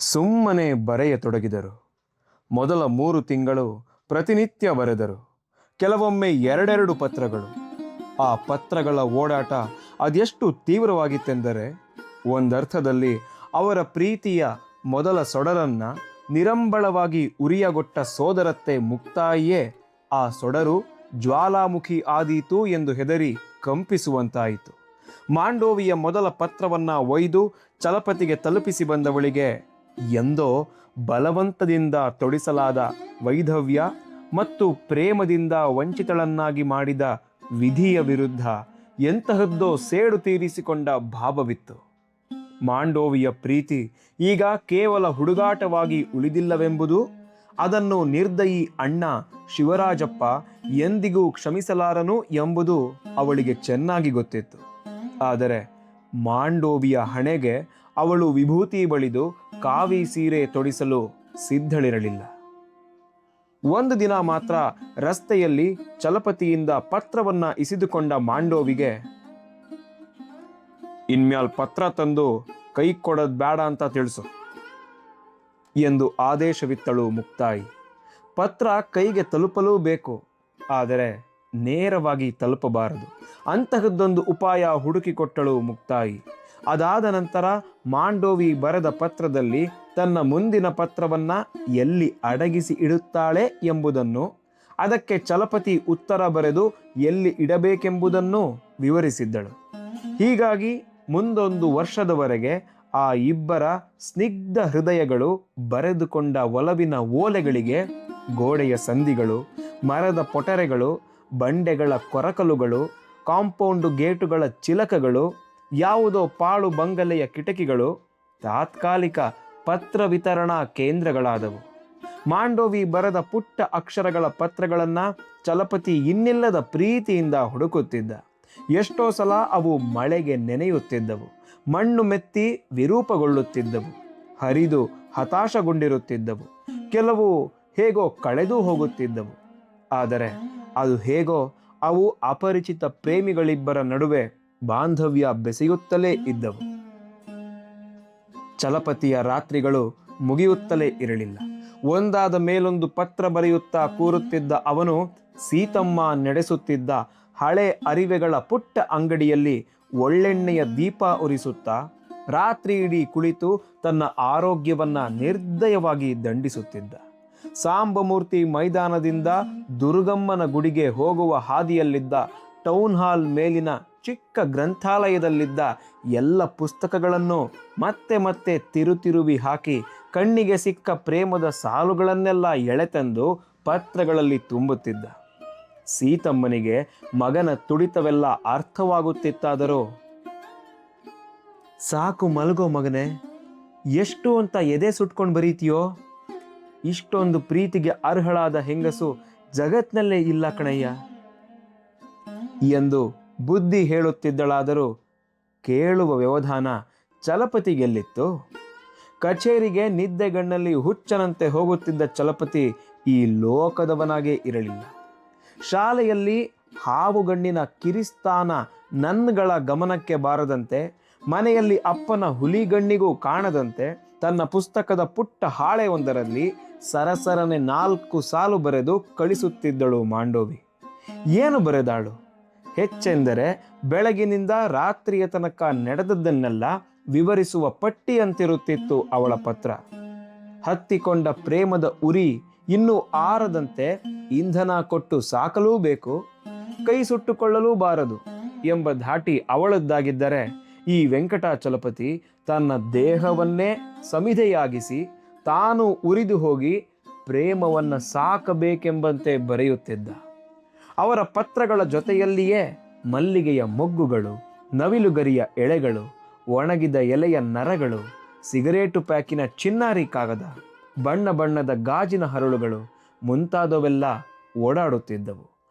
ಸುಮ್ಮನೆ ಬರೆಯತೊಡಗಿದರು. ಮೊದಲ 3 ತಿಂಗಳು ಪ್ರತಿನಿತ್ಯ ಬರೆದರು. ಕೆಲವೊಮ್ಮೆ ಎರಡೆರಡು ಪತ್ರಗಳು. ಆ ಪತ್ರಗಳ ಓಡಾಟ ಅದೆಷ್ಟು ತೀವ್ರವಾಗಿತ್ತೆಂದರೆ, ಒಂದರ್ಥದಲ್ಲಿ ಅವರ ಪ್ರೀತಿಯ ಮೊದಲ ಸೊಡರನ್ನು ನಿರಂಬಳವಾಗಿ ಉರಿಯಗೊಟ್ಟ ಸೋದರತ್ತೆ ಮುಕ್ತಾಯಿಯೇ ಆ ಸೊಡರು ಜ್ವಾಲಾಮುಖಿ ಆದೀತು ಎಂದು ಹೆದರಿ ಕಂಪಿಸುವಂತಾಯಿತು. ಮಾಂಡೋವಿಯ ಮೊದಲ ಪತ್ರವನ್ನು ಒಯ್ದು ಚಲಪತಿಗೆ ತಲುಪಿಸಿ ಬಂದವಳಿಗೆ ಎಂದೋ ಬಲವಂತದಿಂದ ತೊಡಿಸಲಾದ ವೈಧವ್ಯ ಮತ್ತು ಪ್ರೇಮದಿಂದ ವಂಚಿತಳನ್ನಾಗಿ ಮಾಡಿದ ವಿಧಿಯ ವಿರುದ್ಧ ಎಂತಹದ್ದೋ ಸೇಡು ತೀರಿಸಿಕೊಂಡ ಭಾವವಿತ್ತು. ಮಾಂಡೋವಿಯ ಪ್ರೀತಿ ಈಗ ಕೇವಲ ಹುಡುಗಾಟವಾಗಿ ಉಳಿದಿಲ್ಲವೆಂಬುದು ಅದನ್ನು ನಿರ್ದಯಿ ಅಣ್ಣ ಶಿವರಾಜಪ್ಪ ಎಂದಿಗೂ ಕ್ಷಮಿಸಲಾರನು ಎಂಬುದು ಅವಳಿಗೆ ಚೆನ್ನಾಗಿ ಗೊತ್ತಿತ್ತು. ಆದರೆ ಮಾಂಡೋವಿಯ ಹಣೆಗೆ ಅವಳು ವಿಭೂತಿ ಬಳಿದು ಕಾವಿ ಸೀರೆ ತೊಡಿಸಲು ಸಿದ್ಧಳಿರಲಿಲ್ಲ. ಒಂದು ದಿನ ಮಾತ್ರ ರಸ್ತೆಯಲ್ಲಿ ಚಲಪತಿಯಿಂದ ಪತ್ರವನ್ನ ಇಸಿದುಕೊಂಡ ಮಾಂಡೋವಿಗೆ, ಇನ್ಮ್ಯಾಲ್ ಪತ್ರ ತಂದು ಕೈ ಕೊಡೋದ್ ಬೇಡ ಅಂತ ತಿಳಿಸು ಎಂದು ಆದೇಶವಿತ್ತಳು ಮುಕ್ತಾಯಿ. ಪತ್ರ ಕೈಗೆ ತಲುಪಲೂ ಬೇಕು, ಆದರೆ ನೇರವಾಗಿ ತಲುಪಬಾರದು. ಅಂತಹದ್ದೊಂದು ಉಪಾಯ ಹುಡುಕಿಕೊಟ್ಟಳು ಮುಕ್ತಾಯಿ. ಅದಾದ ನಂತರ ಮಾಂಡೋವಿ ಬರೆದ ಪತ್ರದಲ್ಲಿ ತನ್ನ ಮುಂದಿನ ಪತ್ರವನ್ನ ಎಲ್ಲಿ ಅಡಗಿಸಿ ಇಡುತ್ತಾಳೆ ಎಂಬುದನ್ನು, ಅದಕ್ಕೆ ಚಲಪತಿ ಉತ್ತರ ಬರೆದು ಎಲ್ಲಿ ಇಡಬೇಕೆಂಬುದನ್ನು ವಿವರಿಸಿದ್ದಳು. ಹೀಗಾಗಿ ಮುಂದೊಂದು ವರ್ಷದವರೆಗೆ ಆ ಇಬ್ಬರ ಸ್ನಿಗ್ಧ ಹೃದಯಗಳು ಬರೆದುಕೊಂಡ ಒಲವಿನ ಓಲೆಗಳಿಗೆ ಗೋಡೆಯ ಸಂದಿಗಳು, ಮರದ ಪೊಟರೆಗಳು, ಬಂಡೆಗಳ ಕೊರಕಲುಗಳು, ಕಾಂಪೌಂಡ್ ಗೇಟುಗಳ ಚಿಲಕಗಳು, ಯಾವುದೋ ಪಾಳು ಬಂಗಲೆಯ ಕಿಟಕಿಗಳು ತಾತ್ಕಾಲಿಕ ಪತ್ರ ವಿತರಣಾ ಕೇಂದ್ರಗಳಾದವು. ಮಾಂಡೋವಿ ಬರೆದ ಪುಟ್ಟ ಅಕ್ಷರಗಳ ಪತ್ರಗಳನ್ನು ಚಲಪತಿ ಇನ್ನಿಲ್ಲದ ಪ್ರೀತಿಯಿಂದ ಹುಡುಕುತ್ತಿದ್ದ. ಎಷ್ಟೋ ಸಲ ಅವು ಮಳೆಗೆ ನೆನೆಯುತ್ತಿದ್ದವು, ಮಣ್ಣು ಮೆತ್ತಿ ವಿರೂಪಗೊಳ್ಳುತ್ತಿದ್ದವು, ಹರಿದು ಹತಾಶಗೊಂಡಿರುತ್ತಿದ್ದವು, ಕೆಲವು ಹೇಗೋ ಕಳೆದು ಹೋಗುತ್ತಿದ್ದವು. ಆದರೆ ಅದು ಹೇಗೋ ಅವು ಅಪರಿಚಿತ ಪ್ರೇಮಿಗಳಿಬ್ಬರ ನಡುವೆ ಬಾಂಧವ್ಯ ಬೆಸೆಯುತ್ತಲೇ ಇದ್ದವು. ಚಲಪತಿಯ ರಾತ್ರಿಗಳು ಮುಗಿಯುತ್ತಲೇ ಇರಲಿಲ್ಲ. ಒಂದಾದ ಮೇಲೊಂದು ಪತ್ರ ಬರೆಯುತ್ತಾ ಕೂರುತ್ತಿದ್ದ ಅವನು ಸೀತಮ್ಮ ನಡೆಸುತ್ತಿದ್ದ ಹಳೆ ಅರಿವೆಗಳ ಪುಟ್ಟ ಅಂಗಡಿಯಲ್ಲಿ ಒಳ್ಳೆಣ್ಣೆಯ ದೀಪ ಉರಿಸುತ್ತಾ ರಾತ್ರಿ ಇಡೀ ಕುಳಿತು ತನ್ನ ಆರೋಗ್ಯವನ್ನ ನಿರ್ದಯವಾಗಿ ದಂಡಿಸುತ್ತಿದ್ದ. ಸಾಂಬಮೂರ್ತಿ ಮೈದಾನದಿಂದ ದುರ್ಗಮ್ಮನ ಗುಡಿಗೆ ಹೋಗುವ ಹಾದಿಯಲ್ಲಿದ್ದ ಟೌನ್ ಹಾಲ್ ಮೇಲಿನ ಚಿಕ್ಕ ಗ್ರಂಥಾಲಯದಲ್ಲಿದ್ದ ಎಲ್ಲ ಪುಸ್ತಕಗಳನ್ನು ಮತ್ತೆ ಮತ್ತೆ ತಿರುವಿ ಹಾಕಿ ಕಣ್ಣಿಗೆ ಸಿಕ್ಕ ಪ್ರೇಮದ ಸಾಲುಗಳನ್ನೆಲ್ಲ ಎಳೆತಂದು ಪತ್ರಗಳಲ್ಲಿ ತುಂಬುತ್ತಿದ್ದ. ಸೀತಮ್ಮನಿಗೆ ಮಗನ ತುಡಿತವೆಲ್ಲ ಅರ್ಥವಾಗುತ್ತಿತ್ತಾದರೂ, ಸಾಕು ಮಲಗೋ ಮಗನೇ, ಎಷ್ಟು ಅಂತ ಎದೆ ಸುಟ್ಕೊಂಡು ಬರೀತೀಯೋ, ಇಷ್ಟೊಂದು ಪ್ರೀತಿಗೆ ಅರ್ಹಳಾದ ಹೆಂಗಸು ಜಗತ್ನಲ್ಲೇ ಇಲ್ಲ ಕಣಯ್ಯ ಎಂದು ಬುದ್ಧಿ ಹೇಳುತ್ತಿದ್ದಳಾದರೂ ಕೇಳುವ ವ್ಯವಧಾನ ಚಲಪತಿಗೆಲ್ಲಿತ್ತು. ಕಚೇರಿಗೆ ನಿದ್ದೆಗಣ್ಣಲ್ಲಿ ಹುಚ್ಚನಂತೆ ಹೋಗುತ್ತಿದ್ದ ಚಲಪತಿ ಈ ಲೋಕದವನಾಗೇ ಇರಲಿಲ್ಲ. ಶಾಲೆಯಲ್ಲಿ ಹಾವುಗಣ್ಣಿನ ಕಿರಿಸ್ತಾನ ನನ್ಗಳ ಗಮನಕ್ಕೆ ಬಾರದಂತೆ, ಮನೆಯಲ್ಲಿ ಅಪ್ಪನ ಹುಲಿಗಣ್ಣಿಗೂ ಕಾಣದಂತೆ ತನ್ನ ಪುಸ್ತಕದ ಪುಟ್ಟ ಹಾಳೆ ಒಂದರಲ್ಲಿ ಸರಸರನೆ 4 ಸಾಲು ಬರೆದು ಕಳಿಸುತ್ತಿದ್ದಳು ಮಾಂಡೋವಿ. ಏನು ಬರೆದಾಳು? ಹೆಚ್ಚೆಂದರೆ ಬೆಳಗಿನಿಂದ ರಾತ್ರಿಯ ತನಕ ನಡೆದದ್ದನ್ನೆಲ್ಲ ವಿವರಿಸುವ ಪಟ್ಟಿಯಂತಿರುತ್ತಿತ್ತು ಅವಳ ಪತ್ರ. ಹತ್ತಿಕೊಂಡ ಪ್ರೇಮದ ಉರಿ ಇನ್ನೂ ಆರದಂತೆ ಇಂಧನ ಕೊಟ್ಟು ಸಾಕಲೂ ಬೇಕು, ಕೈ ಸುಟ್ಟುಕೊಳ್ಳಲೂ ಬಾರದು ಎಂಬ ಧಾಟಿ ಅವಳದ್ದಾಗಿದ್ದರೆ, ಈ ವೆಂಕಟಾಚಲಪತಿ ತನ್ನ ದೇಹವನ್ನೇ ಸಮಿಧೆಯಾಗಿಸಿ ತಾನು ಉರಿದು ಹೋಗಿ ಪ್ರೇಮವನ್ನ ಸಾಕಬೇಕೆಂಬಂತೆ ಬರೆಯುತ್ತಿದ್ದ. ಅವರ ಪತ್ರಗಳ ಜೊತೆಯಲ್ಲಿಯೇ ಮಲ್ಲಿಗೆಯ ಮೊಗ್ಗುಗಳು, ನವಿಲುಗರಿಯ ಎಳೆಗಳು, ಒಣಗಿದ ಎಲೆಯ ನರಗಳು, ಸಿಗರೇಟು ಪ್ಯಾಕಿನ ಚಿನ್ನಾರಿ ಕಾಗದ, ಬಣ್ಣ ಬಣ್ಣದ ಗಾಜಿನ ಹರಳುಗಳು ಮುಂತಾದವೆಲ್ಲ ಓಡಾಡುತ್ತಿದ್ದವು.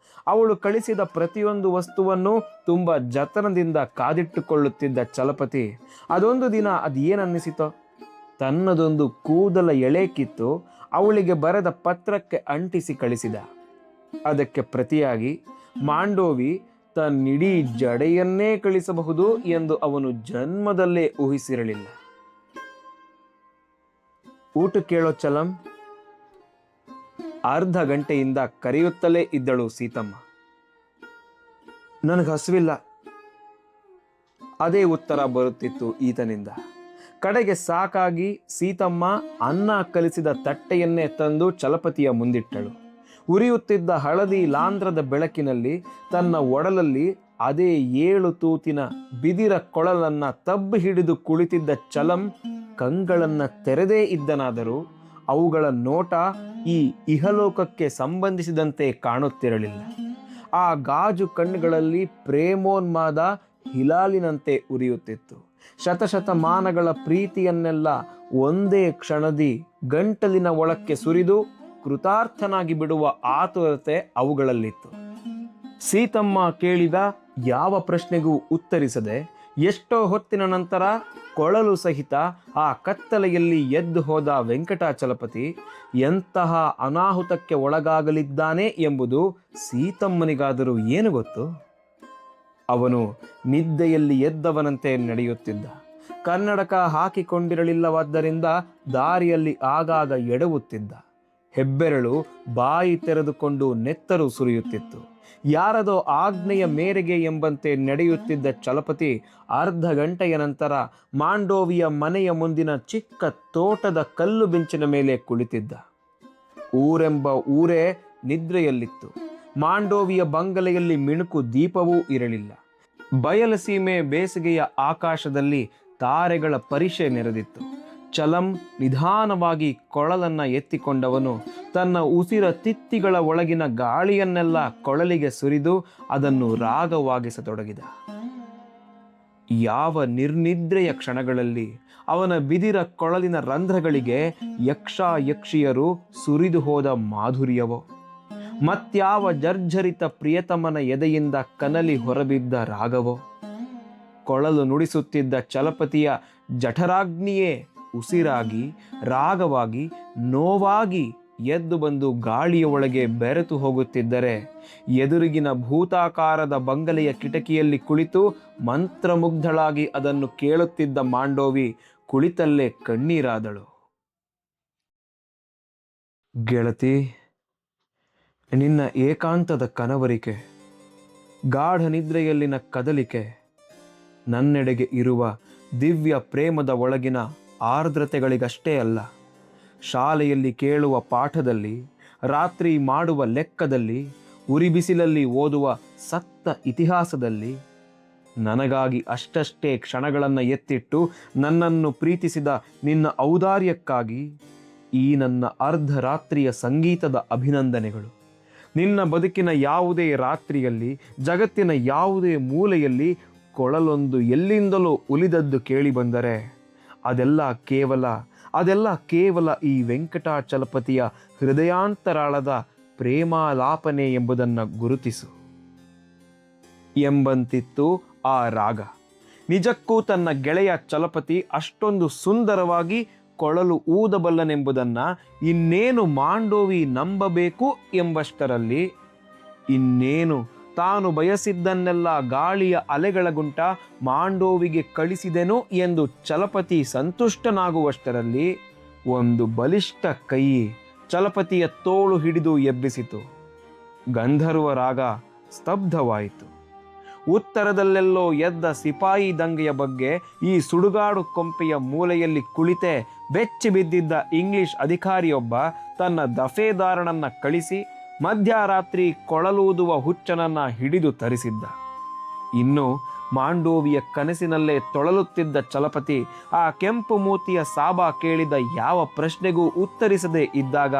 ಅವಳು ಕಳಿಸಿದ ಪ್ರತಿಯೊಂದು ವಸ್ತುವನ್ನು ತುಂಬ ಜತನದಿಂದ ಕಾದಿಟ್ಟುಕೊಳ್ಳುತ್ತಿದ್ದ ಚಲಪತಿ ಅದೊಂದು ದಿನ ಅದೇನನ್ನಿಸಿತೋ, ತನ್ನದೊಂದು ಕೂದಲ ಎಳೆ ಕಿತ್ತು ಅವಳಿಗೆ ಬರೆದ ಪತ್ರಕ್ಕೆ ಅಂಟಿಸಿ ಕಳಿಸಿದ. ಅದಕ್ಕೆ ಪ್ರತಿಯಾಗಿ ಮಾಂಡೋವಿ ತನ್ನಿಡೀ ಜಡೆಯನ್ನೇ ಕಳಿಸಬಹುದು ಎಂದು ಅವನು ಜನ್ಮದಲ್ಲೇ ಊಹಿಸಿರಲಿಲ್ಲ. ಊಟ ಕೇಳೋ ಚಲಂ. ಅರ್ಧ ಗಂಟೆಯಿಂದ ಕರೆಯುತ್ತಲೇ ಇದ್ದಳು ಸೀತಮ್ಮ. ನನಗೆ ಹಸಿವಿಲ್ಲ, ಅದೇ ಉತ್ತರ ಬರುತ್ತಿತ್ತು ಈತನಿಂದ. ಕಡೆಗೆ ಸಾಕಾಗಿ ಸೀತಮ್ಮ ಅನ್ನ ಕಲಿಸಿದ ತಟ್ಟೆಯನ್ನೇ ತಂದು ಚಲಪತಿಯ ಮುಂದಿಟ್ಟಳು. ಉರಿಯುತ್ತಿದ್ದ ಹಳದಿ ಲಾಂಧ್ರದ ಬೆಳಕಿನಲ್ಲಿ ತನ್ನ ಒಡಲಲ್ಲಿ ಅದೇ 7 ತೂತಿನ ಬಿದಿರ ಕೊಳಲನ್ನ ತಬ್ಬಿ ಹಿಡಿದು ಕುಳಿತಿದ್ದ ಚಲಂ ಕಂಗಳನ್ನ ತೆರೆದೇ ಇದ್ದನಾದರೂ ಅವುಗಳ ನೋಟ ಈ ಇಹಲೋಕಕ್ಕೆ ಸಂಬಂಧಿಸಿದಂತೆ ಕಾಣುತ್ತಿರಲಿಲ್ಲ. ಆ ಗಾಜು ಕಣ್ಣುಗಳಲ್ಲಿ ಪ್ರೇಮೋನ್ಮಾದ ಹಿಲಾಲಿನಂತೆ ಉರಿಯುತ್ತಿತ್ತು. ಶತಶತಮಾನಗಳ ಪ್ರೀತಿಯನ್ನೆಲ್ಲ ಒಂದೇ ಕ್ಷಣದಿ ಗಂಟಲಿನ ಒಳಕ್ಕೆ ಸುರಿದು ಕೃತಾರ್ಥನಾಗಿ ಬಿಡುವ ಆತುರತೆ ಅವುಗಳಲ್ಲಿತ್ತು. ಸೀತಮ್ಮ ಕೇಳಿದ ಯಾವ ಪ್ರಶ್ನೆಗೂ ಉತ್ತರಿಸದೆ ಎಷ್ಟೋ ಹೊತ್ತಿನ ನಂತರ ಕೊಳಲು ಸಹಿತ ಆ ಕತ್ತಲೆಯಲ್ಲಿ ಎದ್ದು ಹೋದ ವೆಂಕಟಾಚಲಪತಿ ಎಂತಹ ಅನಾಹುತಕ್ಕೆ ಒಳಗಾಗಲಿದ್ದಾನೆ ಎಂಬುದು ಸೀತಮ್ಮನಿಗಾದರೂ ಏನು ಗೊತ್ತು? ಅವನು ನಿದ್ದೆಯಲ್ಲಿ ಎದ್ದವನಂತೆ ನಡೆಯುತ್ತಿದ್ದ. ಕನ್ನಡಕ ಹಾಕಿಕೊಂಡಿರಲಿಲ್ಲವಾದ್ದರಿಂದ ದಾರಿಯಲ್ಲಿ ಆಗಾಗ ಎಡವುತ್ತಿದ್ದ. ಹೆಬ್ಬೆರಳು ಬಾಯಿ ತೆರೆದುಕೊಂಡು ನೆತ್ತರು ಸುರಿಯುತ್ತಿತ್ತು. ಯಾರದೋ ಆಜ್ಞೆಯ ಮೇರೆಗೆ ಎಂಬಂತೆ ನಡೆಯುತ್ತಿದ್ದ ಚಲಪತಿ ಅರ್ಧ ಗಂಟೆಯ ನಂತರ ಮಾಂಡೋವಿಯ ಮನೆಯ ಮುಂದಿನ ಚಿಕ್ಕ ತೋಟದ ಕಲ್ಲು ಬೆಂಚಿನ ಮೇಲೆ ಕುಳಿತಿದ್ದ. ಊರೆಂಬ ಊರೇ ನಿದ್ರೆಯಲ್ಲಿತ್ತು. ಮಾಂಡೋವಿಯ ಬಂಗಲೆಯಲ್ಲಿ ಮಿಣುಕು ದೀಪವೂ ಇರಲಿಲ್ಲ. ಬಯಲಸೀಮೆ ಬೇಸಿಗೆಯ ಆಕಾಶದಲ್ಲಿ ತಾರೆಗಳ ಪರಿಷೆ ನೆರೆದಿತ್ತು. ಚಲಂ ನಿಧಾನವಾಗಿ ಕೊಳಲನ್ನ ಎತ್ತಿಕೊಂಡವನು ತನ್ನ ಉಸಿರ ತಿತ್ತಿಗಳ ಒಳಗಿನ ಗಾಳಿಯನ್ನೆಲ್ಲ ಕೊಳಲಿಗೆ ಸುರಿದು ಅದನ್ನು ರಾಗವಾಗಿಸತೊಡಗಿದ. ಯಾವ ನಿರ್ನಿದ್ರೆಯ ಕ್ಷಣಗಳಲ್ಲಿ ಅವನ ಬಿದಿರ ಕೊಳಲಿನ ರಂಧ್ರಗಳಿಗೆ ಯಕ್ಷಿಯರು ಸುರಿದು ಹೋದ ಮಾಧುರ್ಯವೋ, ಮತ್ಯಾವ ಜರ್ಜರಿತ ಪ್ರಿಯತಮನ ಎದೆಯಿಂದ ಕನಲಿ ಹೊರಬಿದ್ದ ರಾಗವೋ. ಕೊಳಲು ನುಡಿಸುತ್ತಿದ್ದ ಚಲಪತಿಯ ಜಠರಾಗ್ನಿಯೇ ಉಸಿರಾಗಿ, ರಾಗವಾಗಿ, ನೋವಾಗಿ ಎದ್ದು ಬಂದು ಗಾಳಿಯ ಒಳಗೆ ಬೆರೆತು ಹೋಗುತ್ತಿದ್ದರೆ, ಎದುರಿಗಿನ ಭೂತಾಕಾರದ ಬಂಗಲೆಯ ಕಿಟಕಿಯಲ್ಲಿ ಕುಳಿತು ಮಂತ್ರಮುಗ್ಧಳಾಗಿ ಅದನ್ನು ಕೇಳುತ್ತಿದ್ದ ಮಾಂಡೋವಿ ಕುಳಿತಲ್ಲೇ ಕಣ್ಣೀರಾದಳು. ಗೆಳತಿ, ನಿನ್ನ ಏಕಾಂತದ ಕನವರಿಕೆ, ಗಾಢ ನಿದ್ರೆಯಲ್ಲಿನ ಕದಲಿಕೆ, ನನ್ನೆಡೆಗೆ ಇರುವ ದಿವ್ಯ ಪ್ರೇಮದ ಒಳಗಿನ ಆರ್ದ್ರತೆಗಳಿಗಷ್ಟೇ ಅಲ್ಲ, ಶಾಲೆಯಲ್ಲಿ ಕೇಳುವ ಪಾಠದಲ್ಲಿ, ರಾತ್ರಿ ಮಾಡುವ ಲೆಕ್ಕದಲ್ಲಿ, ಉರಿಬಿಸಿಲಲ್ಲಿ ಓದುವ ಸತ್ತ ಇತಿಹಾಸದಲ್ಲಿ, ನನಗಾಗಿ ಅಷ್ಟಷ್ಟೇ ಕ್ಷಣಗಳನ್ನು ಎತ್ತಿಟ್ಟು ನನ್ನನ್ನು ಪ್ರೀತಿಸಿದ ನಿನ್ನ ಔದಾರ್ಯಕ್ಕಾಗಿ ಈ ನನ್ನ ಅರ್ಧ ರಾತ್ರಿಯ ಸಂಗೀತದ ಅಭಿನಂದನೆಗಳು. ನಿನ್ನ ಬದುಕಿನ ಯಾವುದೇ ರಾತ್ರಿಯಲ್ಲಿ, ಜಗತ್ತಿನ ಯಾವುದೇ ಮೂಲೆಯಲ್ಲಿ ಕೊಳಲೊಂದು ಎಲ್ಲಿಂದಲೂ ಉಲಿದದ್ದು ಕೇಳಿ ಬಂದರೆ ಅದೆಲ್ಲ ಕೇವಲ ಈ ವೆಂಕಟಾಚಲಪತಿಯ ಹೃದಯಾಂತರಾಳದ ಪ್ರೇಮಾಲಾಪನೆ ಎಂಬುದನ್ನು ಗುರುತಿಸು ಎಂಬಂತಿತ್ತು ಆ ರಾಗ. ನಿಜಕ್ಕೂ ತನ್ನ ಗೆಳೆಯ ಚಲಪತಿ ಅಷ್ಟೊಂದು ಸುಂದರವಾಗಿ ಕೊಳಲು ಊದಬಲ್ಲನೆಂಬುದನ್ನು ಇನ್ನೇನು ಮಾಂಡೋವಿ ನಂಬಬೇಕು ಎಂಬಷ್ಟರಲ್ಲಿ, ಇನ್ನೇನು ತಾನು ಬಯಸಿದ್ದನ್ನೆಲ್ಲ ಗಾಳಿಯ ಅಲೆಗಳ ಗುಂಟ ಮಾಂಡೋವಿಗೆ ಕಳಿಸಿದೆನು ಎಂದು ಚಲಪತಿ ಸಂತುಷ್ಟನಾಗುವಷ್ಟರಲ್ಲಿ ಒಂದು ಬಲಿಷ್ಠ ಕೈ ಚಲಪತಿಯ ತೋಳು ಹಿಡಿದು ಎಬ್ಬಿಸಿತು. ಗಂಧರ್ವ ರಾಗ ಸ್ತಬ್ಧವಾಯಿತು. ಉತ್ತರದಲ್ಲೆಲ್ಲೋ ಎದ್ದ ಸಿಪಾಯಿ ದಂಗೆಯ ಬಗ್ಗೆ ಈ ಸುಡುಗಾಡು ಕೊಂಪೆಯ ಮೂಲೆಯಲ್ಲಿ ಕುಳಿತೆ ಬೆಚ್ಚಿ ಬಿದ್ದಿದ್ದ ಇಂಗ್ಲಿಷ್ ಅಧಿಕಾರಿಯೊಬ್ಬ ತನ್ನ ದಫೇದಾರನನ್ನ ಕಳಿಸಿ ಮಧ್ಯರಾತ್ರಿ ಕೊಳಲೂದುವ ಹುಚ್ಚನನ್ನ ಹಿಡಿದು ತರಿಸಿದ್ದ. ಇನ್ನು ಮಾಂಡೋವಿಯ ಕನಸಿನಲ್ಲೇ ತೊಳಲುತ್ತಿದ್ದ ಚಲಪತಿ ಆ ಕೆಂಪು ಮೂತಿಯ ಸಾಬಾ ಕೇಳಿದ ಯಾವ ಪ್ರಶ್ನೆಗೂ ಉತ್ತರಿಸದೇ ಇದ್ದಾಗ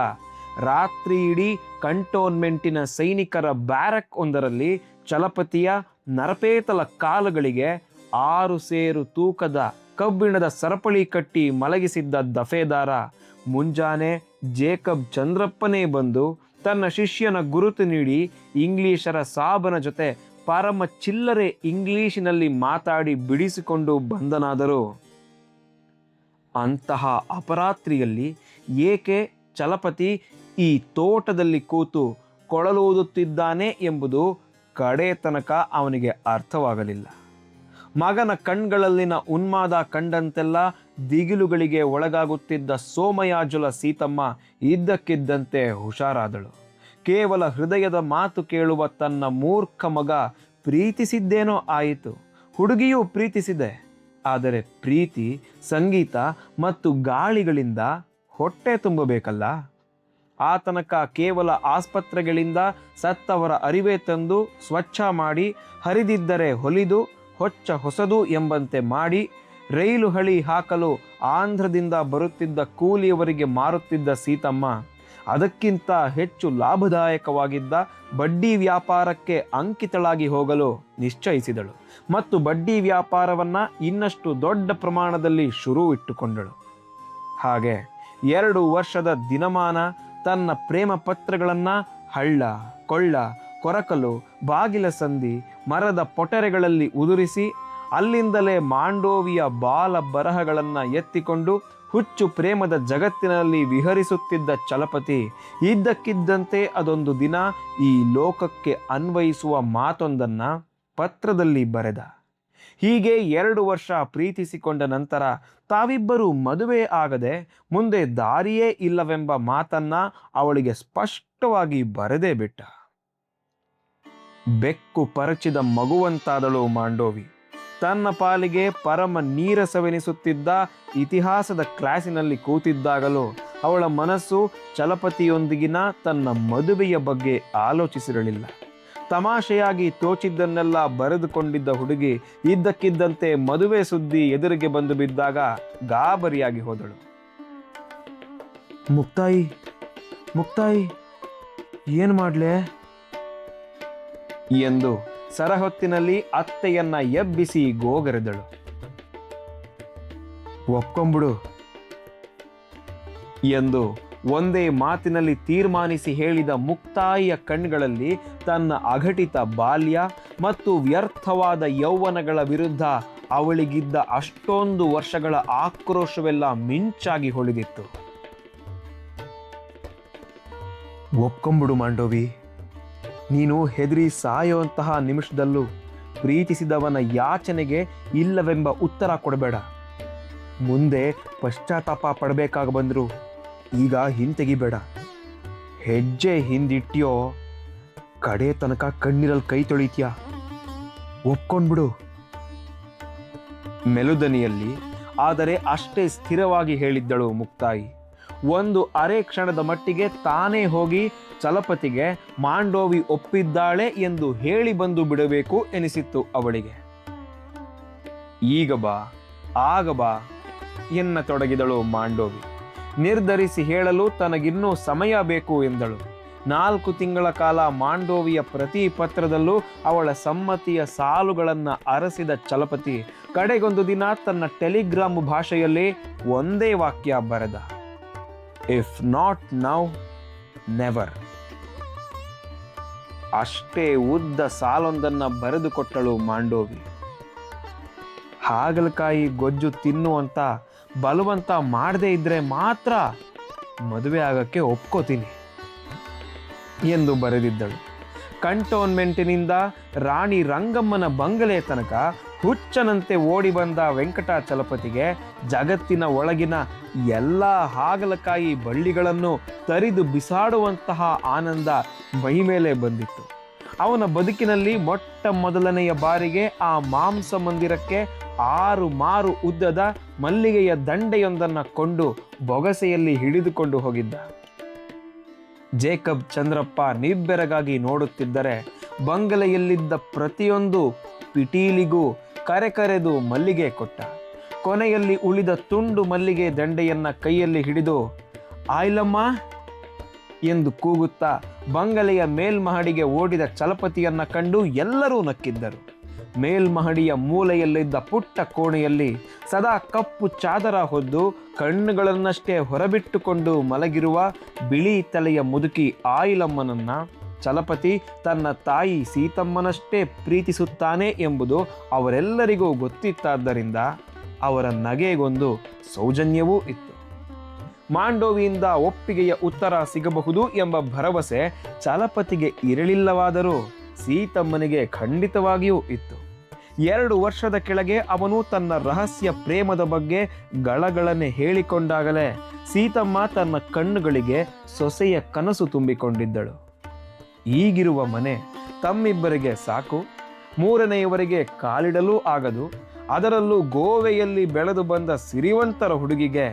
ರಾತ್ರಿ ಇಡೀ ಕಂಟೋನ್ಮೆಂಟಿನ ಸೈನಿಕರ ಬ್ಯಾರಕ್ ಒಂದರಲ್ಲಿ ಚಲಪತಿಯ ನರಪೇತಲ ಕಾಲುಗಳಿಗೆ 6 ಸೇರು ತೂಕದ ಕಬ್ಬಿಣದ ಸರಪಳಿ ಕಟ್ಟಿ ಮಲಗಿಸಿದ್ದ ದಫೇದಾರ ಮುಂಜಾನೆ ಜೇಕಬ್ ಚಂದ್ರಪ್ಪನೇ ಬಂದು ತನ್ನ ಶಿಷ್ಯನ ಗುರುತು ನೀಡಿ ಇಂಗ್ಲಿಷರ ಸಾಬನ ಜೊತೆ ಪರಮ ಚಿಲ್ಲರೆ ಇಂಗ್ಲಿಶಿನಲ್ಲಿ ಮಾತಾಡಿ ಬಿಡಿಸಿಕೊಂಡು ಬಂದನಾದರೂ ಅಂತಹ ಅಪರಾತ್ರಿಯಲ್ಲಿ ಏಕೆ ಚಲಪತಿ ಈ ತೋಟದಲ್ಲಿ ಕೂತು ಕೊಳಲೂದುತ್ತಿದ್ದಾನೆ ಎಂಬುದು ಕಡೆ ತನಕ ಅವನಿಗೆ ಅರ್ಥವಾಗಲಿಲ್ಲ. ಮಗನ ಕಣ್ಗಳಲ್ಲಿನ ಉನ್ಮಾದ ಕಂಡಂತೆಲ್ಲ ದಿಗಿಲುಗಳಿಗೆ ಒಳಗಾಗುತ್ತಿದ್ದ ಸೋಮಯಾಜುಲ ಸೀತಮ್ಮ ಇದ್ದಕ್ಕಿದ್ದಂತೆ ಹುಷಾರಾದಳು. ಕೇವಲ ಹೃದಯದ ಮಾತು ಕೇಳುವ ತನ್ನ ಮೂರ್ಖ ಮಗ ಪ್ರೀತಿಸಿದ್ದೇನೋ ಆಯಿತು. ಹುಡುಗಿಯೂ ಪ್ರೀತಿಸಿದೆ. ಆದರೆ ಪ್ರೀತಿ ಸಂಗೀತ ಮತ್ತು ಗಾಳಿಗಳಿಂದ ಹೊಟ್ಟೆ ತುಂಬಬೇಕಲ್ಲ. ಆ ತನಕ ಕೇವಲ ಆಸ್ಪತ್ರೆಗಳಿಂದ ಸತ್ತವರ ಅರಿವೆ ತಂದು ಸ್ವಚ್ಛ ಮಾಡಿ, ಹರಿದಿದ್ದರೆ ಹೊಲಿದು ಹೊಚ್ಚ ಹೊಸದು ಎಂಬಂತೆ ಮಾಡಿ, ರೈಲು ಹಳಿ ಹಾಕಲು ಆಂಧ್ರದಿಂದ ಬರುತ್ತಿದ್ದ ಕೂಲಿಯವರಿಗೆ ಮಾರುತ್ತಿದ್ದ ಸೀತಮ್ಮ ಅದಕ್ಕಿಂತ ಹೆಚ್ಚು ಲಾಭದಾಯಕವಾಗಿದ್ದ ಬಡ್ಡಿ ವ್ಯಾಪಾರಕ್ಕೆ ಅಂಕಿತಳಾಗಿ ಹೋಗಲು ನಿಶ್ಚಯಿಸಿದಳು ಮತ್ತು ಬಡ್ಡಿ ವ್ಯಾಪಾರವನ್ನು ಇನ್ನಷ್ಟು ದೊಡ್ಡ ಪ್ರಮಾಣದಲ್ಲಿ ಶುರು ಇಟ್ಟುಕೊಂಡಳು. ಹಾಗೆ 2 ವರ್ಷದ ದಿನಮಾನ ತನ್ನ ಪ್ರೇಮ ಪತ್ರಗಳನ್ನು ಹಳ್ಳ ಕೊಳ್ಳ ಕೊರಕಲು ಬಾಗಿಲ ಸಂದಿ ಮರದ ಪೊಟರೆಗಳಲ್ಲಿ ಉದುರಿಸಿ, ಅಲ್ಲಿಂದಲೇ ಮಾಂಡೋವಿಯ ಬಾಲ ಬರಹಗಳನ್ನು ಎತ್ತಿಕೊಂಡು ಹುಚ್ಚು ಪ್ರೇಮದ ಜಗತ್ತಿನಲ್ಲಿ ವಿಹರಿಸುತ್ತಿದ್ದ ಚಲಪತಿ ಇದ್ದಕ್ಕಿದ್ದಂತೆ ಅದೊಂದು ದಿನ ಈ ಲೋಕಕ್ಕೆ ಅನ್ವಯಿಸುವ ಮಾತೊಂದನ್ನು ಪತ್ರದಲ್ಲಿ ಬರೆದ. ಹೀಗೆ 2 ವರ್ಷ ಪ್ರೀತಿಸಿಕೊಂಡ ನಂತರ ತಾವಿಬ್ಬರೂ ಮದುವೆ ಆಗದೆ ಮುಂದೆ ದಾರಿಯೇ ಇಲ್ಲವೆಂಬ ಮಾತನ್ನ ಅವಳಿಗೆ ಸ್ಪಷ್ಟವಾಗಿ ಬರೆದೇ ಬಿಟ್ಟ. ಬೆಕ್ಕು ಪರಚಿದ ಮಗುವಂತಾದಳು ಮಾಂಡೋವಿ. ತನ್ನ ಪಾಲಿಗೆ ಪರಮ ನೀರಸವೆನಿಸುತ್ತಿದ್ದ ಇತಿಹಾಸದ ಕ್ಲಾಸಿನಲ್ಲಿ ಕೂತಿದ್ದಾಗಲೂ ಅವಳ ಮನಸ್ಸು ಚಲಪತಿಯೊಂದಿಗಿನ ತನ್ನ ಮದುವೆಯ ಬಗ್ಗೆ ಆಲೋಚಿಸಿರಲಿಲ್ಲ. ತಮಾಷೆಯಾಗಿ ತೋಚಿದ್ದನ್ನೆಲ್ಲ ಬರೆದುಕೊಂಡಿದ್ದ ಹುಡುಗಿ ಇದ್ದಕ್ಕಿದ್ದಂತೆ ಮದುವೆ ಸುದ್ದಿ ಎದುರಿಗೆ ಬಂದು ಬಿದ್ದಾಗ ಗಾಬರಿಯಾಗಿ ಹೋದಳು. ಮುಕ್ತಾಯಿ ಮುಕ್ತಾಯಿ ಏನು ಮಾಡ್ಲೆ ಎಂದು ಸರಹೊತ್ತಿನಲ್ಲಿ ಅತ್ತೆಯನ್ನ ಎಬ್ಬಿಸಿ ಗೋಗರೆದಳು. ಒಪ್ಕೊಂಬಿಡು ಎಂದು ಒಂದೇ ಮಾತಿನಲ್ಲಿ ತೀರ್ಮಾನಿಸಿ ಹೇಳಿದ ಮುಕ್ತಾಯಿಯ ಕಣ್ಗಳಲ್ಲಿ ತನ್ನ ಅಘಟಿತ ಬಾಲ್ಯ ಮತ್ತು ವ್ಯರ್ಥವಾದ ಯೌವನಗಳ ವಿರುದ್ಧ ಅವಳಿಗಿದ್ದ ಅಷ್ಟೊಂದು ವರ್ಷಗಳ ಆಕ್ರೋಶವೆಲ್ಲ ಮಿಂಚಾಗಿ ಹೊಳೆದಿತ್ತು. ಒಪ್ಕೊಂಬಿಡು ಮಾಂಡೋವಿ, ನೀನು ಹೆದರಿ ಸಾಯುವಂತಹ ನಿಮಿಷದಲ್ಲೂ ಪ್ರೀತಿಸಿದವನ ಯಾಚನೆಗೆ ಇಲ್ಲವೆಂಬ ಉತ್ತರ ಕೊಡಬೇಡ. ಮುಂದೆ ಪಶ್ಚಾತ್ತಾಪ ಪಡಬೇಕಾಗ ಬಂದ್ರು ಈಗ ಹಿಂತೆಗಿಬೇಡ. ಹೆಜ್ಜೆ ಹಿಂದಿಟ್ಯೋ ಕಡೆ ತನಕ ಕಣ್ಣೀರಲ್ಲಿ ಕೈ ತೊಳಿತೀಯ. ಒಪ್ಕೊಂಡ್ಬಿಡು. ಮೆಲುದನಿಯಲ್ಲಿ ಆದರೆ ಅಷ್ಟೇ ಸ್ಥಿರವಾಗಿ ಹೇಳಿದ್ದಳು ಮುಕ್ತಾಯಿ. ಒಂದು ಅರೆ ಕ್ಷಣದ ಮಟ್ಟಿಗೆ ತಾನೇ ಹೋಗಿ ಚಲಪತಿಗೆ ಮಾಂಡೋವಿ ಒಪ್ಪಿದ್ದಾಳೆ ಎಂದು ಹೇಳಿ ಬಂದು ಬಿಡಬೇಕು ಎನಿಸಿತ್ತು ಅವಳಿಗೆ. ಈಗ ಬಾ ಆಗ ಬಾ ಎನ್ನತೊಡಗಿದಳು ಮಾಂಡೋವಿ. ನಿರ್ಧರಿಸಿ ಹೇಳಲು ತನಗಿನ್ನೂ ಸಮಯ ಬೇಕು ಎಂದಳು. 4 ತಿಂಗಳ ಕಾಲ ಮಾಂಡೋವಿಯ ಪ್ರತಿ ಪತ್ರದಲ್ಲೂ ಅವಳ ಸಮ್ಮತಿಯ ಸಾಲುಗಳನ್ನು ಅರಸಿದ ಚಲಪತಿ ಕಡೆಗೊಂದು ದಿನ ತನ್ನ ಟೆಲಿಗ್ರಾಮ್ ಭಾಷೆಯಲ್ಲಿ ಒಂದೇ ವಾಕ್ಯ ಬರೆದ: ಇಫ್ ನಾಟ್ ನೌ ನೆವರ್. ಅಷ್ಟೇ ಉದ್ದ ಸಾಲೊಂದನ್ನು ಬರೆದುಕೊಟ್ಟಳು ಮಾಂಡೋವಿ. ಹಾಗಲಕಾಯಿ ಗೊಜ್ಜು ತಿನ್ನುವಂತ ಬಲವಂತ ಮಾಡದೇ ಇದ್ರೆ ಮಾತ್ರ ಮದುವೆ ಆಗಕ್ಕೆ ಒಪ್ಕೋತೀನಿ ಎಂದು ಬರೆದಿದ್ದಳು. ಕಂಟೋನ್ಮೆಂಟಿನಿಂದ ರಾಣಿ ರಂಗಮ್ಮನ ಬಂಗಲೆ ತನಕ ಹುಚ್ಚನಂತೆ ಓಡಿ ಬಂದ ವೆಂಕಟಾಚಲಪತಿಗೆ ಜಗತ್ತಿನ ಒಳಗಿನ ಎಲ್ಲ ಹಾಗಲಕಾಯಿ ಬಳ್ಳಿಗಳನ್ನು ತರಿದು ಬಿಸಾಡುವಂತಹ ಆನಂದ ಮೈಮೇಲೆ ಬಂದಿತ್ತು. ಅವನ ಬದುಕಿನಲ್ಲಿ ಮೊಟ್ಟ ಮೊದಲನೆಯ ಬಾರಿಗೆ ಆ ಮಾಂಸ ಮಂದಿರಕ್ಕೆ 6 ಮಾರು ಉದ್ದದ ಮಲ್ಲಿಗೆಯ ದಂಡೆಯೊಂದನ್ನು ಕೊಂಡು ಬೊಗಸೆಯಲ್ಲಿ ಹಿಡಿದುಕೊಂಡು ಹೋಗಿದ್ದ. ಜೇಕಬ್ ಚಂದ್ರಪ್ಪ ನಿಬ್ಬೆರಗಾಗಿ ನೋಡುತ್ತಿದ್ದರೆ ಬಂಗಲೆಯಲ್ಲಿದ್ದ ಪ್ರತಿಯೊಂದು ಪಿಟೀಲಿಗೂ ಕರೆದು ಮಲ್ಲಿಗೆ ಕೊಟ್ಟ. ಕೊನೆಯಲ್ಲಿ ಉಳಿದ ತುಂಡು ಮಲ್ಲಿಗೆ ದಂಡೆಯನ್ನ ಕೈಯಲ್ಲಿ ಹಿಡಿದು ಆಯ್ಲಮ್ಮ ಎಂದು ಕೂಗುತ್ತಾ ಬಂಗಲೆಯ ಮೇಲ್ಮಹಡಿಗೆ ಓಡಿದ ಚಲಪತಿಯನ್ನ ಕಂಡು ಎಲ್ಲರೂ ನಕ್ಕಿದ್ದರು. ಮೇಲ್ಮಹಡಿಯ ಮೂಲೆಯಲ್ಲಿದ್ದ ಪುಟ್ಟ ಕೋಣೆಯಲ್ಲಿ ಸದಾ ಕಪ್ಪು ಚಾದರ ಹೊದ್ದು ಕಣ್ಣುಗಳನ್ನಷ್ಟೇ ಹೊರಬಿಟ್ಟುಕೊಂಡು ಮಲಗಿರುವ ಬಿಳಿ ತಲೆಯ ಮುದುಕಿ ಆಯಿಲಮ್ಮನನ್ನ ಚಲಪತಿ ತನ್ನ ತಾಯಿ ಸೀತಮ್ಮನಷ್ಟೇ ಪ್ರೀತಿಸುತ್ತಾನೆ ಎಂಬುದು ಅವರೆಲ್ಲರಿಗೂ ಗೊತ್ತಿತ್ತಾದ್ದರಿಂದ ಅವರ ನಗೆಗೊಂದು ಸೌಜನ್ಯವೂ ಇತ್ತು. ಮಾಂಡೋವಿಯಿಂದ ಒಪ್ಪಿಗೆಯ ಉತ್ತರ ಸಿಗಬಹುದು ಎಂಬ ಭರವಸೆ ಚಲಪತಿಗೆ ಇರಲಿಲ್ಲವಾದರೂ ಸೀತಮ್ಮನಿಗೆ ಖಂಡಿತವಾಗಿಯೂ ಇತ್ತು. 2 ವರ್ಷದ ಕೆಳಗೆ ಅವನು ತನ್ನ ರಹಸ್ಯ ಪ್ರೇಮದ ಬಗ್ಗೆ ಗಳಗಳನೆ ಹೇಳಿಕೊಂಡಾಗಲೇ ಸೀತಮ್ಮ ತನ್ನ ಕಣ್ಣುಗಳಿಗೆ ಸೊಸೆಯ ಕನಸು ತುಂಬಿಕೊಂಡಿದ್ದಳು. ಈಗಿರುವ ಮನೆ ತಮ್ಮಿಬ್ಬರಿಗೆ ಸಾಕು, 3ನೆಯವರಿಗೆ ಕಾಲಿಡಲೂ ಆಗದು, ಅದರಲ್ಲೂ ಗೋವೆಯಲ್ಲಿ ಬೆಳೆದು ಬಂದ ಸಿರಿವಂತರ ಹುಡುಗಿಗೆ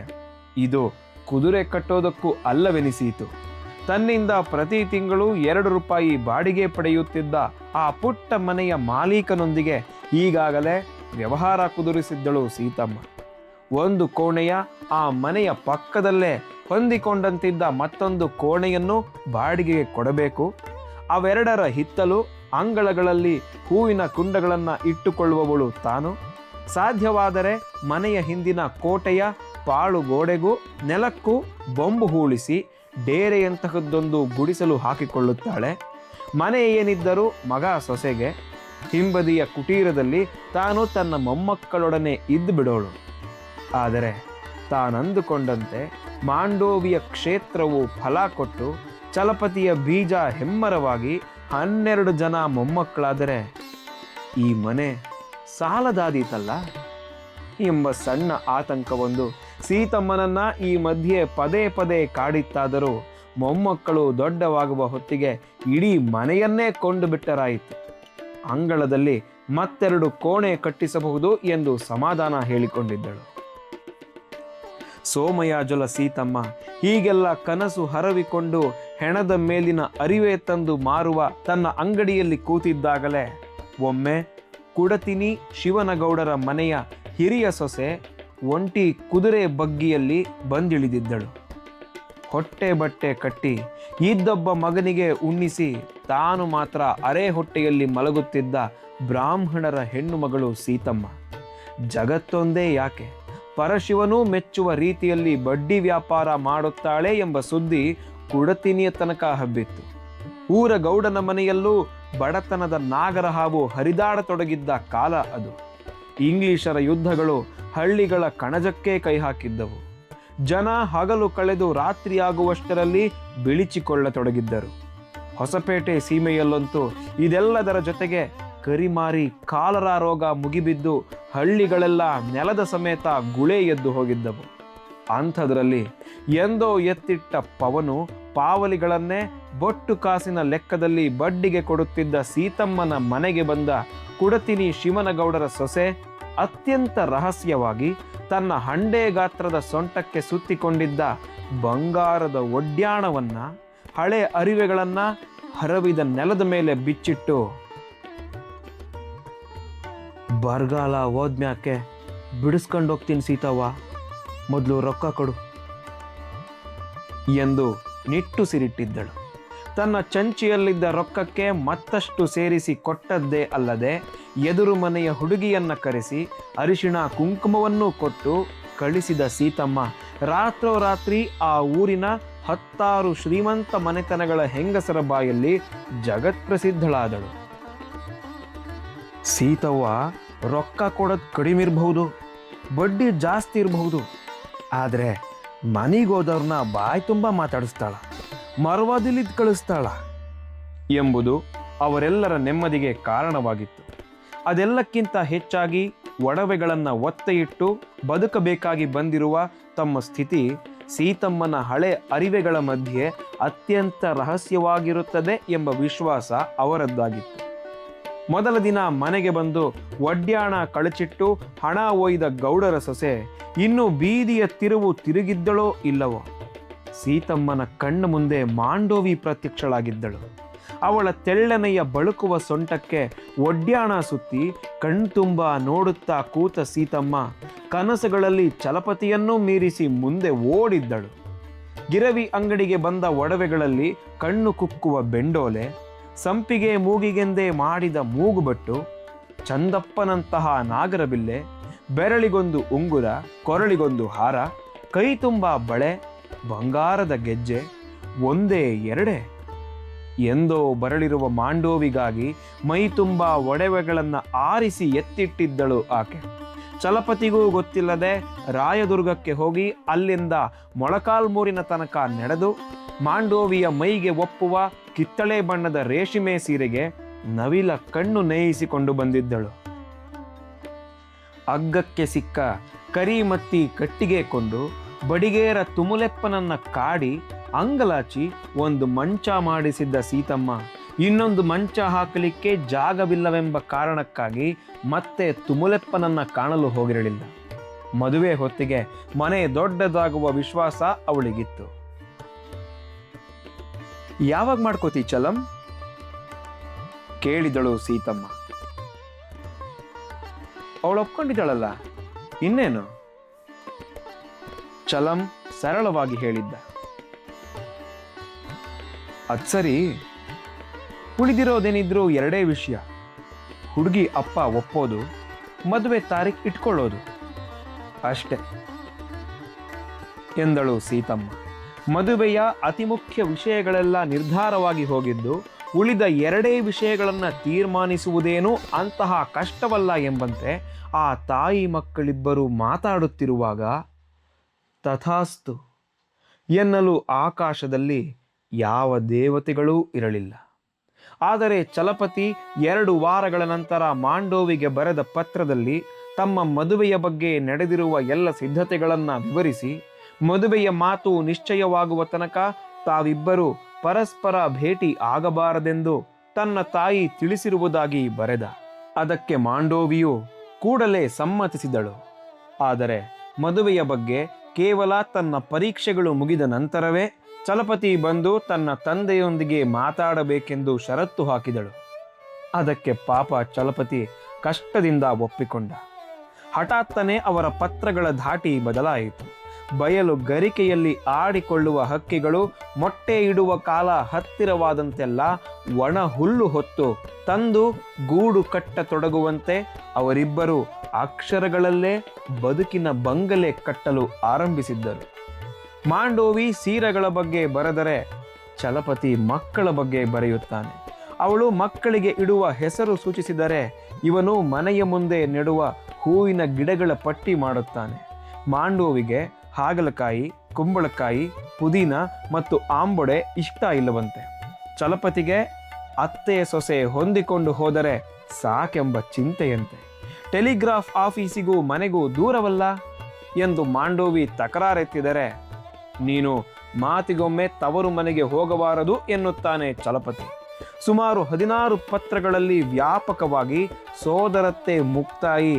ಇದು ಕುದುರೆ ಕಟ್ಟೋದಕ್ಕೂ ಅಲ್ಲವೆನಿಸಿತು. ತನ್ನಿಂದ ಪ್ರತಿ ತಿಂಗಳು 2 ರೂಪಾಯಿ ಬಾಡಿಗೆ ಪಡೆಯುತ್ತಿದ್ದ ಆ ಪುಟ್ಟ ಮನೆಯ ಮಾಲೀಕನೊಂದಿಗೆ ಈಗಾಗಲೇ ವ್ಯವಹಾರ ಕುದುರಿಸಿದ್ದಳು ಸೀತಮ್ಮ. ಒಂದು ಕೋಣೆಯ ಆ ಮನೆಯ ಪಕ್ಕದಲ್ಲೇ ಹೊಂದಿಕೊಂಡಂತಿದ್ದ ಮತ್ತೊಂದು ಕೋಣೆಯನ್ನು ಬಾಡಿಗೆಗೆ ಕೊಡಬೇಕು. ಅವೆರಡರ ಹಿತ್ತಲು ಅಂಗಳಗಳಲ್ಲಿ ಹೂವಿನ ಕುಂಡಗಳನ್ನು ಇಟ್ಟುಕೊಳ್ಳುವವಳು ತಾನು. ಸಾಧ್ಯವಾದರೆ ಮನೆಯ ಹಿಂದಿನ ಕೋಟೆಯ ಪಾಳು ಗೋಡೆಗೂ ನೆಲಕ್ಕೂ ಬೊಂಬು ಹೂಳಿಸಿ ಡೇರೆಯಂತಹದ್ದೊಂದು ಗುಡಿಸಲು ಹಾಕಿಕೊಳ್ಳುತ್ತಾಳೆ. ಮನೆ ಏನಿದ್ದರೂ ಮಗ ಸೊಸೆಗೆ. ಹಿಂಬದಿಯ ಕುಟೀರದಲ್ಲಿ ತಾನು ತನ್ನ ಮೊಮ್ಮಕ್ಕಳೊಡನೆ ಇದ್ದು ಬಿಡೋಳು. ಆದರೆ ತಾನಂದುಕೊಂಡಂತೆ ಮಾಂಡೋವಿಯ ಕ್ಷೇತ್ರವು ಫಲ ಕೊಟ್ಟು ಚಲಪತಿಯ ಬೀಜ ಹೆಮ್ಮರವಾಗಿ 12 ಜನ ಮೊಮ್ಮಕ್ಕಳಾದರೆ ಈ ಮನೆ ಸಾಲದಾದೀತಲ್ಲ ಎಂಬ ಸಣ್ಣ ಆತಂಕವೊಂದು ಸೀತಮ್ಮನನ್ನ ಈ ಮಧ್ಯೆ ಪದೇ ಪದೇ ಕಾಡಿತ್ತಾದರೂ ಮೊಮ್ಮಕ್ಕಳು ದೊಡ್ಡವಾಗುವ ಹೊತ್ತಿಗೆ ಇಡೀ ಮನೆಯನ್ನೇ ಕೊಂಡು ಬಿಟ್ಟರಾಯಿತು. ಅಂಗಳದಲ್ಲಿ ಮತ್ತೆರಡು ಕೋಣೆ ಕಟ್ಟಿಸಬಹುದು ಎಂದು ಸಮಾಧಾನ ಹೇಳಿಕೊಂಡಿದ್ದಳು. ಸೋಮಯಾಜುಲ ಸೀತಮ್ಮ ಹೀಗೆಲ್ಲ ಕನಸು ಹರವಿಕೊಂಡು ಹೆಣದ ಮೇಲಿನ ಅರಿವೆ ತಂದು ಮಾರುವ ತನ್ನ ಅಂಗಡಿಯಲ್ಲಿ ಕೂತಿದ್ದಾಗಲೇ ಒಮ್ಮೆ ಕುಡತಿನಿ ಶಿವನಗೌಡರ ಮನೆಯ ಹಿರಿಯ ಸೊಸೆ ಒಂಟಿ ಕುದುರೆ ಬಗ್ಗಿಯಲ್ಲಿ ಬಂದಿಳಿದಿದ್ದಳು. ಹೊಟ್ಟೆ ಬಟ್ಟೆ ಕಟ್ಟಿ ಇದ್ದೊಬ್ಬ ಮಗನಿಗೆ ಉಣ್ಣಿಸಿ ತಾನು ಮಾತ್ರ ಅರೆ ಹೊಟ್ಟೆಯಲ್ಲಿ ಮಲಗುತ್ತಿದ್ದ ಬ್ರಾಹ್ಮಣರ ಹೆಣ್ಣು ಮಗಳು ಸೀತಮ್ಮ. ಜಗತ್ತೊಂದೇ ಯಾಕೆ, ಪರಶಿವನೂ ಮೆಚ್ಚುವ ರೀತಿಯಲ್ಲಿ ಬಡ್ಡಿ ವ್ಯಾಪಾರ ಮಾಡುತ್ತಾಳೆ ಎಂಬ ಸುದ್ದಿ ಕುಡತಿನಿಯ ತನಕ ಹಬ್ಬಿತ್ತು. ಊರ ಗೌಡನ ಮನೆಯಲ್ಲೂ ಬಡತನದ ನಾಗರ ಹಾವು ಹರಿದಾಡತೊಡಗಿದ್ದ ಕಾಲ ಅದು. ಇಂಗ್ಲಿಷರ ಯುದ್ಧಗಳು ಹಳ್ಳಿಗಳ ಕಣಜಕ್ಕೆ ಕೈ ಹಾಕಿದ್ದವು. ಜನ ಹಗಲು ಕಳೆದು ರಾತ್ರಿಯಾಗುವಷ್ಟರಲ್ಲಿ ಬಿಳಿಚಿಕೊಳ್ಳತೊಡಗಿದ್ದರು. ಹೊಸಪೇಟೆ ಸೀಮೆಯಲ್ಲಂತೂ ಇದೆಲ್ಲದರ ಜೊತೆಗೆ ಕರಿಮಾರಿ ಕಾಲರಾ ರೋಗ ಮುಗಿಬಿದ್ದು ಹಳ್ಳಿಗಳೆಲ್ಲ ನೆಲದ ಸಮೇತ ಗುಳೆ ಎದ್ದು ಹೋಗಿದ್ದವು. ಅಂಥದ್ರಲ್ಲಿ ಎಂದೋ ಎತ್ತಿಟ್ಟ ಪವನು ಪಾವಲಿಗಳನ್ನೇ ಬೊಟ್ಟು ಕಾಸಿನ ಲೆಕ್ಕದಲ್ಲಿ ಬಡ್ಡಿಗೆ ಕೊಡುತ್ತಿದ್ದ ಸೀತಮ್ಮನ ಮನೆಗೆ ಬಂದ ಕುಡತಿನಿ ಶಿವನಗೌಡರ ಸೊಸೆ ಅತ್ಯಂತ ರಹಸ್ಯವಾಗಿ ತನ್ನ ಹಂಡೆ ಗಾತ್ರದ ಸೊಂಟಕ್ಕೆ ಸುತ್ತಿಕೊಂಡಿದ್ದ ಬಂಗಾರದ ಒಡ್ಯಾಣವನ್ನ, ಹಳೆ ಅರಿವೆಗಳನ್ನ ಹರವಿದ ನೆಲದ ಮೇಲೆ ಬಿಚ್ಚಿಟ್ಟು, ಬರಗಾಲ ಹೋದ್ಮ್ಯಾಕೆ ಬಿಡಿಸ್ಕೊಂಡು ಹೋಗ್ತೀನಿ ಸೀತವ್ವ, ಮೊದಲು ರೊಕ್ಕ ಕೊಡು ಎಂದು ನಿಟ್ಟುಸಿರಿಟ್ಟಿದ್ದಳು. ತನ್ನ ಚಂಚಿಯಲ್ಲಿದ್ದ ರೊಕ್ಕಕ್ಕೆ ಮತ್ತಷ್ಟು ಸೇರಿಸಿ ಕೊಟ್ಟದ್ದೇ ಅಲ್ಲದೆ ಎದುರು ಮನೆಯ ಹುಡುಗಿಯನ್ನ ಕರೆಸಿ ಅರಿಶಿಣ ಕುಂಕುಮವನ್ನು ಕೊಟ್ಟು ಕಳಿಸಿದ ಸೀತಮ್ಮ ರಾತ್ರೋರಾತ್ರಿ ಆ ಊರಿನ 10 ಶ್ರೀಮಂತ ಮನೆತನಗಳ ಹೆಂಗಸರ ಬಾಯಲ್ಲಿ ಜಗತ್ಪ್ರಸಿದ್ಧಳಾದಳು. ಸೀತವ್ವ ರೊಕ್ಕ ಕೊಡೋದು ಕಡಿಮೆ ಇರಬಹುದು, ಬಡ್ಡಿ ಜಾಸ್ತಿ ಇರಬಹುದು, ಆದರೆ ಮನೆಗೋದವ್ರನ್ನ ಬಾಯಿ ತುಂಬ ಮಾತಾಡಿಸ್ತಾಳ, ಮರವಾದಿಲಿದ್ದು ಕಳಿಸ್ತಾಳ ಎಂಬುದು ಅವರೆಲ್ಲರ ನೆಮ್ಮದಿಗೆ ಕಾರಣವಾಗಿತ್ತು. ಅದೆಲ್ಲಕ್ಕಿಂತ ಹೆಚ್ಚಾಗಿ ಒಡವೆಗಳನ್ನು ಒತ್ತೆ ಇಟ್ಟು ಬದುಕಬೇಕಾಗಿ ಬಂದಿರುವ ತಮ್ಮ ಸ್ಥಿತಿ ಸೀತಮ್ಮನ ಹಳೆ ಅರಿವೆಗಳ ಮಧ್ಯೆ ಅತ್ಯಂತ ರಹಸ್ಯವಾಗಿರುತ್ತದೆ ಎಂಬ ವಿಶ್ವಾಸ ಅವರದ್ದಾಗಿತ್ತು. ಮೊದಲ ದಿನ ಮನೆಗೆ ಬಂದು ಒಡ್ಯಾಣ ಕಳಚಿಟ್ಟು ಹಣ ಒಯ್ದ ಗೌಡರ ಸೊಸೆ ಇನ್ನು ಬೀದಿಯ ತಿರುವು ತಿರುಗಿದ್ದಳೋ ಇಲ್ಲವೋ, ಸೀತಮ್ಮನ ಕಣ್ಣು ಮುಂದೆ ಮಾಂಡೋವಿ ಪ್ರತ್ಯಕ್ಷಳಾಗಿದ್ದಳು. ಅವಳ ತೆಳ್ಳನೆಯ ಬಳುಕುವ ಸೊಂಟಕ್ಕೆ ಒಡ್ಯಾಣ ಸುತ್ತಿ ಕಣ್ತುಂಬ ನೋಡುತ್ತಾ ಕೂತ ಸೀತಮ್ಮ ಕನಸುಗಳಲ್ಲಿ ಚಲಪತಿಯನ್ನೂ ಮೀರಿಸಿ ಮುಂದೆ ಓಡಿದ್ದಳು. ಗಿರವಿ ಅಂಗಡಿಗೆ ಬಂದ ಒಡವೆಗಳಲ್ಲಿ ಕಣ್ಣು ಕುಕ್ಕುವ ಬೆಂಡೋಲೆ, ಸಂಪಿಗೆ ಮೂಗಿಗೆಂದೇ ಮಾಡಿದ ಮೂಗುಬಟ್ಟು, ಚಂದಪ್ಪನಂತಹ ನಾಗರಬಿಲ್ಲೆ, ಬೆರಳಿಗೊಂದು ಉಂಗುರ, ಕೊರಳಿಗೊಂದು ಹಾರ, ಕೈ ತುಂಬ ಬಳೆ, ಬಂಗಾರದ ಗೆಜ್ಜೆ, ಒಂದೇ ಎರಡೇ ಎಂದೋ ಬರಳಿರುವ ಮಾಂಡೋವಿಗಾಗಿ ಮೈ ತುಂಬ ಒಡವೆಗಳನ್ನು ಆರಿಸಿ ಎತ್ತಿಟ್ಟಿದ್ದಳು ಆಕೆ. ಚಲಪತಿಗೂ ಗೊತ್ತಿಲ್ಲದೆ ರಾಯದುರ್ಗಕ್ಕೆ ಹೋಗಿ ಅಲ್ಲಿಂದ ಮೊಳಕಾಲ್ಮೂರಿನ ತನಕ ನಡೆದು ಮಾಂಡೋವಿಯ ಮೈಗೆ ಒಪ್ಪುವ ಕಿತ್ತಳೆ ಬಣ್ಣದ ರೇಷ್ಮೆ ಸೀರೆಗೆ ನವಿಲ ಕಣ್ಣು ನೇಯಿಸಿಕೊಂಡು ಬಂದಿದ್ದಳು. ಹಗ್ಗಕ್ಕೆ ಸಿಕ್ಕ ಕರಿಮತ್ತಿ ಕಟ್ಟಿಗೆ ಕೊಂಡು ಬಡಿಗೇರ ತುಮುಲೆಪ್ಪನನ್ನ ಕಾಡಿ ಅಂಗಲಾಚಿ ಒಂದು ಮಂಚ ಮಾಡಿಸಿದ್ದ ಸೀತಮ್ಮ ಇನ್ನೊಂದು ಮಂಚ ಹಾಕಲಿಕ್ಕೆ ಜಾಗವಿಲ್ಲವೆಂಬ ಕಾರಣಕ್ಕಾಗಿ ಮತ್ತೆ ತುಮುಲೆಪ್ಪನನ್ನ ಕಾಣಲು ಹೋಗಿರಲಿಲ್ಲ. ಮದುವೆ ಹೊತ್ತಿಗೆ ಮನೆ ದೊಡ್ಡದಾಗುವ ವಿಶ್ವಾಸ ಅವಳಿಗಿತ್ತು. ಯಾವಾಗ ಮಾಡ್ಕೋತಿ ಚಲಂ? ಕೇಳಿದಳು ಸೀತಮ್ಮ. ಅವಳು ಒಪ್ಕೊಂಡಿದ್ದಾಳಲ್ಲ, ಇನ್ನೇನು? ಚಲಂ ಸರಳವಾಗಿ ಹೇಳಿದ್ದ. ಅದ್ ಸರಿ, ಉಳಿದಿರೋದೇನಿದ್ರು ಎರಡೇ ವಿಷಯ. ಹುಡುಗಿ ಅಪ್ಪ ಒಪ್ಪೋದು, ಮದುವೆ ತಾರೀಖು ಇಟ್ಕೊಳ್ಳೋದು ಅಷ್ಟೆ ಎಂದಳು ಸೀತಮ್ಮ. ಮದುವೆಯ ಅತಿ ಮುಖ್ಯ ವಿಷಯಗಳೆಲ್ಲ ನಿರ್ಧಾರವಾಗಿ ಹೋಗಿದ್ದು, ಉಳಿದ ಎರಡೇ ವಿಷಯಗಳನ್ನು ತೀರ್ಮಾನಿಸುವುದೇನೂ ಅಂತಹ ಕಷ್ಟವಲ್ಲ ಎಂಬಂತೆ ಆ ತಾಯಿ ಮಕ್ಕಳಿಬ್ಬರು ಮಾತಾಡುತ್ತಿರುವಾಗ ತಥಾಸ್ತು ಎನ್ನಲು ಆಕಾಶದಲ್ಲಿ ಯಾವ ದೇವತೆಗಳೂ ಇರಲಿಲ್ಲ. ಆದರೆ ಚಲಪತಿ 2 ವಾರಗಳ ನಂತರ ಮಾಂಡೋವಿಗೆ ಬರೆದ ಪತ್ರದಲ್ಲಿ ತಮ್ಮ ಮದುವೆಯ ಬಗ್ಗೆ ನಡೆದಿರುವ ಎಲ್ಲ ಸಿದ್ಧತೆಗಳನ್ನು ವಿವರಿಸಿ, ಮದುವೆಯ ಮಾತು ನಿಶ್ಚಯವಾಗುವ ತನಕ ತಾವಿಬ್ಬರು ಪರಸ್ಪರ ಭೇಟಿ ಆಗಬಾರದೆಂದು ತನ್ನ ತಾಯಿ ತಿಳಿಸಿರುವುದಾಗಿ ಬರೆದ. ಅದಕ್ಕೆ ಮಾಂಡೋವಿಯು ಕೂಡಲೇ ಸಮ್ಮತಿಸಿದಳು. ಆದರೆ ಮದುವೆಯ ಬಗ್ಗೆ ಕೇವಲ ತನ್ನ ಪರೀಕ್ಷೆಗಳು ಮುಗಿದ ನಂತರವೇ ಚಲಪತಿ ಬಂದು ತನ್ನ ತಂದೆಯೊಂದಿಗೆ ಮಾತಾಡಬೇಕೆಂದು ಷರತ್ತು ಹಾಕಿದಳು. ಅದಕ್ಕೆ ಪಾಪ ಚಲಪತಿ ಕಷ್ಟದಿಂದ ಒಪ್ಪಿಕೊಂಡ. ಹಠಾತ್ತನೆ ಅವರ ಪತ್ರಗಳ ಧಾಟಿ ಬದಲಾಯಿತು. ಬಯಲು ಗರಿಕೆಯಲ್ಲಿ ಆಡಿಕೊಳ್ಳುವ ಹಕ್ಕಿಗಳು ಮೊಟ್ಟೆ ಇಡುವ ಕಾಲ ಹತ್ತಿರವಾದಂತೆಲ್ಲ ಒಣ ಹುಲ್ಲು ಹೊತ್ತು ತಂದು ಗೂಡು ಕಟ್ಟತೊಡಗುವಂತೆ ಅವರಿಬ್ಬರು ಅಕ್ಷರಗಳಲ್ಲೇ ಬದುಕಿನ ಬಂಗಲೆ ಕಟ್ಟಲು ಆರಂಭಿಸಿದ್ದರು. ಮಾಂಡೋವಿ ಸೀರೆಗಳ ಬಗ್ಗೆ ಬರೆದರೆ ಚಲಪತಿ ಮಕ್ಕಳ ಬಗ್ಗೆ ಬರೆಯುತ್ತಾನೆ. ಅವಳು ಮಕ್ಕಳಿಗೆ ಇಡುವ ಹೆಸರು ಸೂಚಿಸಿದರೆ ಇವನು ಮನೆಯ ಮುಂದೆ ನೆಡುವ ಹೂವಿನ ಗಿಡಗಳ ಪಟ್ಟಿ ಮಾಡುತ್ತಾನೆ. ಮಾಂಡೋವಿಗೆ ಹಾಗಲಕಾಯಿ, ಕುಂಬಳಕಾಯಿ, ಪುದೀನ ಮತ್ತು ಆಂಬೊಡೆ ಇಷ್ಟ ಇಲ್ಲವಂತೆ. ಚಲಪತಿಗೆ ಅತ್ತೆ ಸೊಸೆ ಹೊಂದಿಕೊಂಡು ಹೋದರೆ ಸಾಕೆಂಬ ಚಿಂತೆಯಂತೆ. ಟೆಲಿಗ್ರಾಫ್ ಆಫೀಸಿಗೂ ಮನೆಗೂ ದೂರವಲ್ಲ ಎಂದು ಮಾಂಡೋವಿ ತಕರಾರೆತ್ತಿದರೆ, ನೀನು ಮಾತಿಗೊಮ್ಮೆ ತವರು ಮನೆಗೆ ಹೋಗಬಾರದು ಎನ್ನುತ್ತಾನೆ ಚಲಪತಿ. ಸುಮಾರು 16 ಪತ್ರಗಳಲ್ಲಿ ವ್ಯಾಪಕವಾಗಿ ಸೋದರತ್ತೆ ಮುಕ್ತಾಯಿ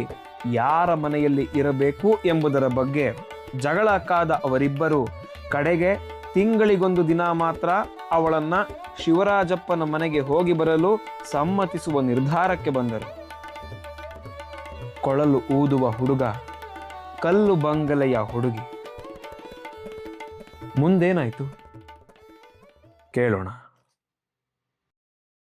ಯಾರ ಮನೆಯಲ್ಲಿ ಇರಬೇಕು ಎಂಬುದರ ಬಗ್ಗೆ ಜಗಳ ಕಾದ ಅವರಿಬ್ಬರು ಕಡೆಗೆ ತಿಂಗಳಿಗೊಂದು ದಿನ ಮಾತ್ರ ಅವಳನ್ನ ಶಿವರಾಜಪ್ಪನ ಮನೆಗೆ ಹೋಗಿ ಬರಲು ಸಮ್ಮತಿಸುವ ನಿರ್ಧಾರಕ್ಕೆ ಬಂದರು. ಕೊಳಲು ಊದುವ ಹುಡುಗ, ಕಲ್ಲು ಬಂಗಲೆಯ ಹುಡುಗಿ. ಮುಂದೇನಾಯ್ತು ಕೇಳೋಣ.